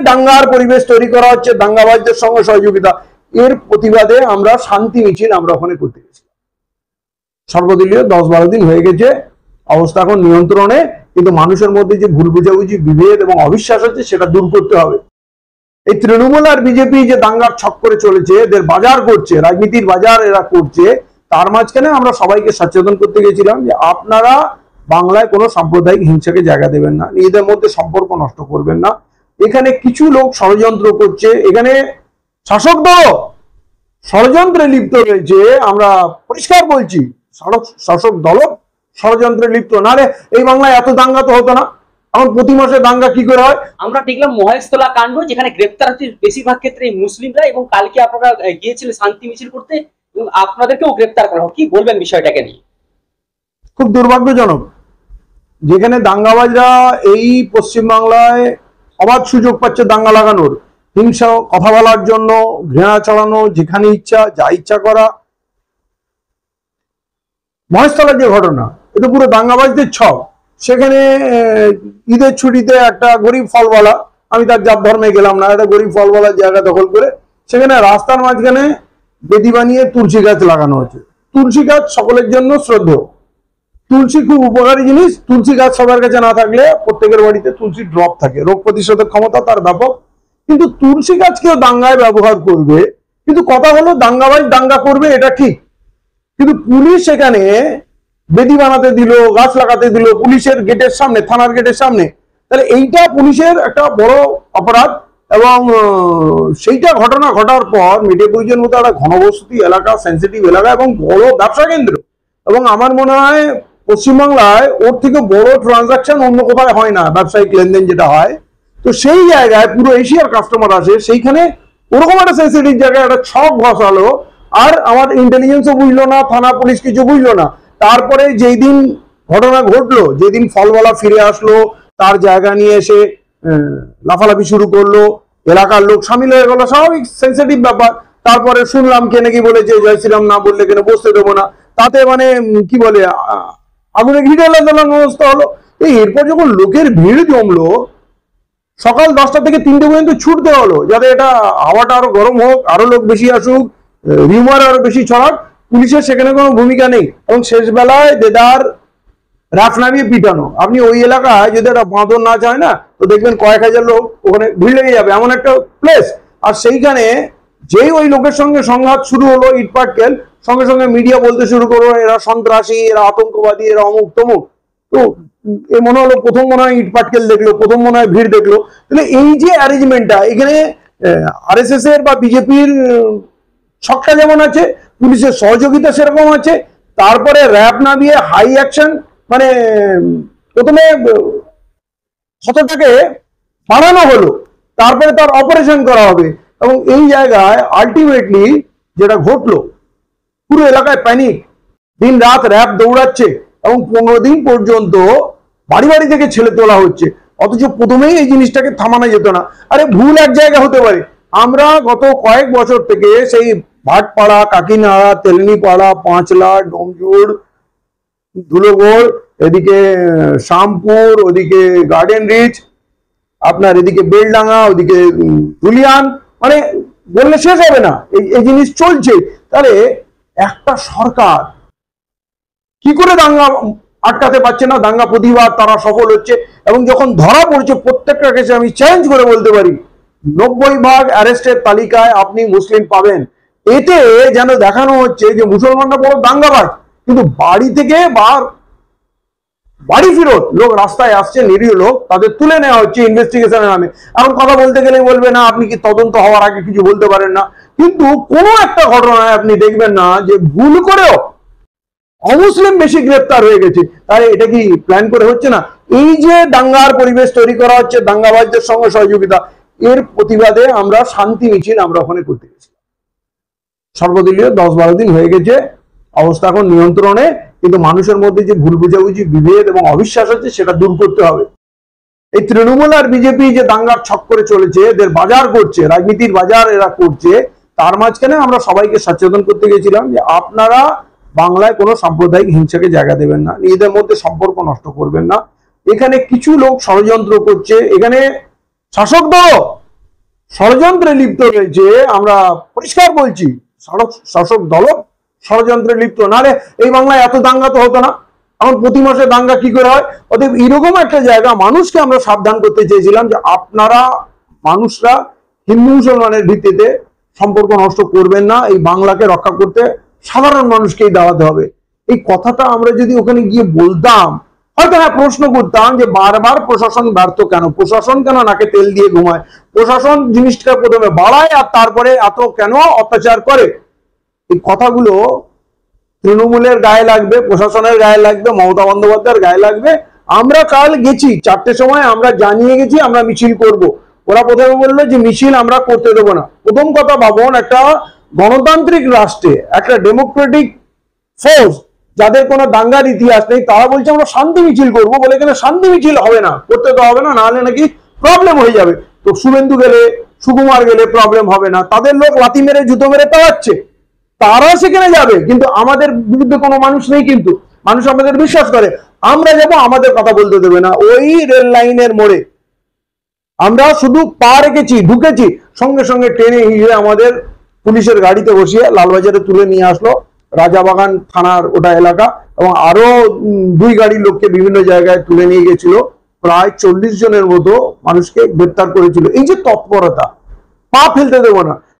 দাঙ্গার পরিবেশ তৈরি করা হচ্ছে, দাঙ্গাবাজদের সঙ্গে সহযোগিতা, এর প্রতিবাদে আমরা শান্তি মিছিল আমরা ওখানে করতে গেছি। সর্বদলীয় 10-12 দিন হয়ে গেছে, অবস্থা এখন নিয়ন্ত্রণে, কিন্তু মানুষের মধ্যে যে ভুল বুঝাবুঝি, বিভেদ এবং অবিশ্বাস আছে সেটা দূর করতে হবে। এই তৃণমূল আর বিজেপি যে দাঙ্গার ছক করে চলেছে, এদের বাজার করছে, রাজনীতির বাজার এরা করছে, তার মাঝখানে আমরা সবাইকে সচেতন করতে গেছিলাম যে আপনারা বাংলায় কোনো সাম্প্রদায়িক হিংসাকে জায়গা দেবেন না, নিজেদের মধ্যে সম্পর্ক নষ্ট করবেন না। এখানে কিছু লোক ষড়যন্ত্র করছে, এখানে শাসক দল ষড়যন্ত্রে লিপ্ত রয়েছে, আমরা পরিষ্কার বলছি, শাসক দল ষড়যন্ত্রে লিপ্ত, নাহলে এই বাংলায় এত দাঙ্গা তো হতো না। এখন প্রতি মাসে দাঙ্গা কি করে হয়? আমরা দেখলাম মহেশতলা কাণ্ড, যেখানে গ্রেপ্তার হচ্ছে বেশিরভাগ ক্ষেত্রে মুসলিমরা, এবং কালকে আপনারা গিয়েছিলেন শান্তি মিছিল করতে এবং আপনাদেরকেও গ্রেপ্তার করা হয়, কি বলবেন বিষয়টাকে নিয়ে? খুব দুর্ভাগ্যজনক, যেখানে দাঙ্গাবাজরা এই পশ্চিমবাংলায় অবাধ সুযোগ পাচ্ছে দাঙ্গা লাগানোর, হিংসা কথা বলার জন্য, ঘৃণা চালানো, যেখানে ইচ্ছা যা ইচ্ছা করা। মহেশতলার যে ঘটনা, এটা পুরো দাঙ্গাবাজদের ছক। সেখানে ঈদের ছুটিতে একটা গরিব ফলওয়ালা, আমি তার জাত ধর্মে গেলাম না, একটা গরিব ফলওয়ালার জায়গা দখল করে সেখানে রাস্তার মাঝখানে বেদি বানিয়ে তুলসী গাছ লাগানো হচ্ছে। তুলসী গাছ সকলের জন্য শ্রদ্ধেয়, তুলসী খুব উপকারী জিনিস। তুলসী গাছ সবার কাছে না থাকলে প্রত্যেকের বাড়িতে তুলসী ড্রপ থাকে, রোগ প্রতিরোধক ক্ষমতা তার ব্যাপক, কিন্তু তুলসী গাছ কেউ দাঙ্গায় ব্যবহার করবে। কিন্তু কথা হলো দাঙ্গাবাজ দাঙ্গা করবে এটা ঠিক, কিন্তু পুলিশ এখানে বেদি বানাতে দিল, গাছ লাগাতে দিল পুলিশের গেটের সামনে, থানার গেটের সামনে, তাহলে এইটা পুলিশের একটা বড় অপরাধ। এবং সেইটা ঘটনা ঘটার পর মেডিকেলের মতো একটা ঘনবসতি এলাকা, সেন্সিটিভ এলাকা এবং বড় ব্যবসা কেন্দ্র, এবং আমার মনে হয় পশ্চিমবাংলায় ওর থেকে বড় ট্রানজাকশন অন্য কোথায় হয় না, ব্যবসায়িক লেনদেন যেটা হয়। তো সেই জায়গায় পুরো এশিয়ার কাস্টমার আসে, সেইখানে ওরকম একটা সেন্সিটিভ জায়গায় একটা ছক বসালো, আর আমার ইন্টেলিজেন্সও বুঝলো না, থানা পুলিশ কিছু বুঝলো না। তারপরে যেই দিন ঘটনা ঘটলো, যেদিন ফলওয়ালা ফিরে আসলো, তার জায়গা নিয়ে এসে লাফালাফি শুরু করলো, এলাকার লোক সামিল হয়ে গেল, স্বাভাবিক সেন্সিটিভ ব্যাপার। তারপরে শুনলাম কে নাকি বলেছে জয় শ্রীরাম না বললে কেন বসতে দেবো না, তাতে মানে কি বলে আগুনে ঘি ঢেলে দেওয়ার অবস্থা হলো। এরপর যখন লোকের ভিড় জমলো, সকাল 10টা থেকে 3টে পর্যন্ত ছুটতে হলো, যাতে এটা হাওয়াটা আরো গরম হোক, আরো লোক বেশি আসুক, রিউমার আরো বেশি ছড়াক। পুলিশের সেখানে কোনো ভূমিকা নেই, এবং শেষ বেলায় দেদার রাফ নামিয়ে পিটানো। আপনি ওই এলাকায় যদি একটা বাঁধন নাচ হয় না, তো দেখবেন কয়েক হাজার লোক ওখানে ভিড় লেগে যাবে, এমন একটা প্লেস। আর সেইখানে যেই ওই লোকের সঙ্গে সংঘাত শুরু হলো, ইটপাটকেল, সঙ্গে সঙ্গে মিডিয়া বলতে শুরু করলো এরা সন্ত্রাসী, এরা আতঙ্কবাদী, এরা অমুক তমুক। তো এ মনে হলো প্রথম মনে হয় ইটপাটকেল দেখলো, প্রথম মনে হয় ভিড় দেখলো। তাহলে এই যে অ্যারেঞ্জমেন্টটা, এখানে আরএসএস এর বা বিজেপির ছকটা যেমন আছে, পুলিশের সহযোগিতা সেরকম আছে, তারপরে র্যাব নামিয়ে হাই অ্যাকশন, মানে প্রথমে ক্ষতটাকে বাড়ানো হলো, তারপরে তার অপারেশন করা হবে। এবং এই জায়গায় আলটিমেটলি যেটা ঘটলো, পুরো এলাকায় প্যানিক, দিন রাত র্যাব দৌড়াচ্ছে, এবং 15 দিন পর্যন্ত বাড়ি বাড়ি থেকে ছেলে তোলা হচ্ছে, অথচ প্রথমেই এই জিনিসটাকে থামানো যেত না। আরে ভুল এক জায়গা হতে পারে, আমরা গত কয়েক বছর থেকে সেই ভাটপাড়া, কাকিনাড়া, তেলনিপাড়া, পাঁচলা, ডোমজুর, ধুলোগড়, এদিকে শ্যামপুর, ওদিকে গার্ডেন রিচ, আপনার এদিকে বেলডাঙ্গা, ওদিকে ধুলিয়ান, মানে বললে শেষ হবে না, এই জিনিস চলছে। তাহলে একটা সরকার কি করে দাঙ্গা আটকাতে পারছে না? দাঙ্গা প্রতিবাদ তারা সফল হচ্ছে, এবং যখন ধরা পড়ছে প্রত্যেকটা কেসে আমি চ্যালেঞ্জ করে বলতে পারি 90% অ্যারেস্টের তালিকায় আপনি মুসলিম পাবেন। এতে যেন দেখানো হচ্ছে যে মুসলমানরা বড় দাঙ্গাবাজ, কিন্তু বাড়ি থেকে বাড়ি ফিরত লোক রাস্তায় আসছে, নিরীহ লোক, তাদের তুলে নেওয়া হচ্ছে ইনভেস্টিগেশনের নামে। এখন কথা বলতে গেলে বলবে না আপনি কি তদন্ত হওয়ার আগে কিছু বলতে পারেন না, কিন্তু কোনো একটা ঘটনায় আপনি দেখবেন না যে ভুল করেও অমুসলিম বেশি গ্রেপ্তার হয়ে গেছে। তাহলে এটা কি প্ল্যান করে হচ্ছে না? এই যে দাঙ্গার পরিবেশ তৈরি করা হচ্ছে, দাঙ্গাবাজদের সঙ্গে সহযোগিতা, এর প্রতিবাদে আমরা শান্তি মিছিল আমরা ওখানে করতে গেছি। সর্বদলীয় 10-12 দিন হয়ে গেছে, অবস্থা এখন নিয়ন্ত্রণে, কিন্তু মানুষের মধ্যে যে ভুল বুঝাবুঝি, বিভেদ এবং অবিশ্বাস আছে সেটা দূর করতে হবে। এই তৃণমূল আর বিজেপি যে দাঙ্গার ছক করে চলেছে, এদের বাজার করছে, রাজনীতির বাজার এরা করছে, তার মাঝখানে আমরা সবাইকে সচেতন করতে গেছিলাম যে আপনারা বাংলায় কোনো সাম্প্রদায়িক হিংসাকে জায়গা দেবেন না, নিজেদের মধ্যে সম্পর্ক নষ্ট করবেন না। এখানে কিছু লোক ষড়যন্ত্র করছে, এখানে শাসক দল ষড়যন্ত্রে লিপ্ত রয়েছে, আমরা পরিষ্কার বলছি, শাসক দল ষড়যন্ত্রে লিপ্ত, নাহলে এই বাংলায় এত দাঙ্গা তো হতো না। এখন প্রতি মাসে দাঙ্গা কি করে হয়? অতএব এরকম একটা জায়গা, মানুষকে আমরা সাবধান করতে চেয়েছিলাম যে আপনারা মানুষরা হিন্দু মুসলমানের ভিত্তিতে সম্পর্ক নষ্ট করবেন না, এই বাংলাকে রক্ষা করতে সাধারণ মানুষকেই দাঁড়াতে হবে। এই কথাটা আমরা যদি ওখানে গিয়ে বলতাম, হয়তো হ্যাঁ প্রশ্ন করতাম যে বারবার প্রশাসন ব্যর্থ কেন, প্রশাসন কেন নাকে তেল দিয়ে ঘুমায়, প্রশাসন জিনিসটা প্রথমে বাড়ায় আর তারপরে এত কেন অত্যাচার করে। এই কথাগুলো তৃণমূলের গায়ে লাগবে, প্রশাসনের গায়ে লাগবে, মমতা বন্দ্যোপাধ্যায়ের গায়ে লাগবে। আমরা কাল গেছি 4টের সময়, আমরা জানিয়ে গেছি আমরা মিছিল করব। ওরা প্রথমে বললো যে মিছিল আমরা করতে দেবো না। প্রথম কথা ভাবুন, একটা গণতান্ত্রিক রাষ্ট্রে, একটা ডেমোক্রেটিক ফোর্স যাদের কোনো দাঙ্গার ইতিহাস নেই, তারা বলছে আমরা শান্তি মিছিল করবো বলে। এখানে শান্তি মিছিল হবে না, করতে তো হবে না, নাহলে নাকি প্রবলেম হয়ে যাবে। তো শুভেন্দু গেলে, সুকুমার গেলে প্রবলেম হবে না, তাদের লোক লাথি মেরে জুতো মেরে তাড়াচ্ছে, তারা সেখানে যাবে। কিন্তু আমাদের বিরুদ্ধে কোনো মানুষ নেই, কিন্তু মানুষ আমাদের বিশ্বাস করে। আমরা যাব, আমাদের কথা বলতে দেবে না। ওই রেল লাইনের মোড়ে আমরা শুধু পা রেখেছি, ঢুকেছি, সঙ্গে সঙ্গে টেনে হিঁড়ে আমাদের পুলিশের গাড়িতে বসিয়ে লালবাজারে তুলে নিয়ে আসলো, রাজাবাগান থানার ওটা এলাকা, এবং আরো 2 গাড়ির লোককে বিভিন্ন জায়গায় তুলে নিয়ে গেছিল। প্রায় 40 জনের মতো মানুষকে গ্রেপ্তার করেছিল। এই যে তৎপরতা, পা ফেলতে দেবো না।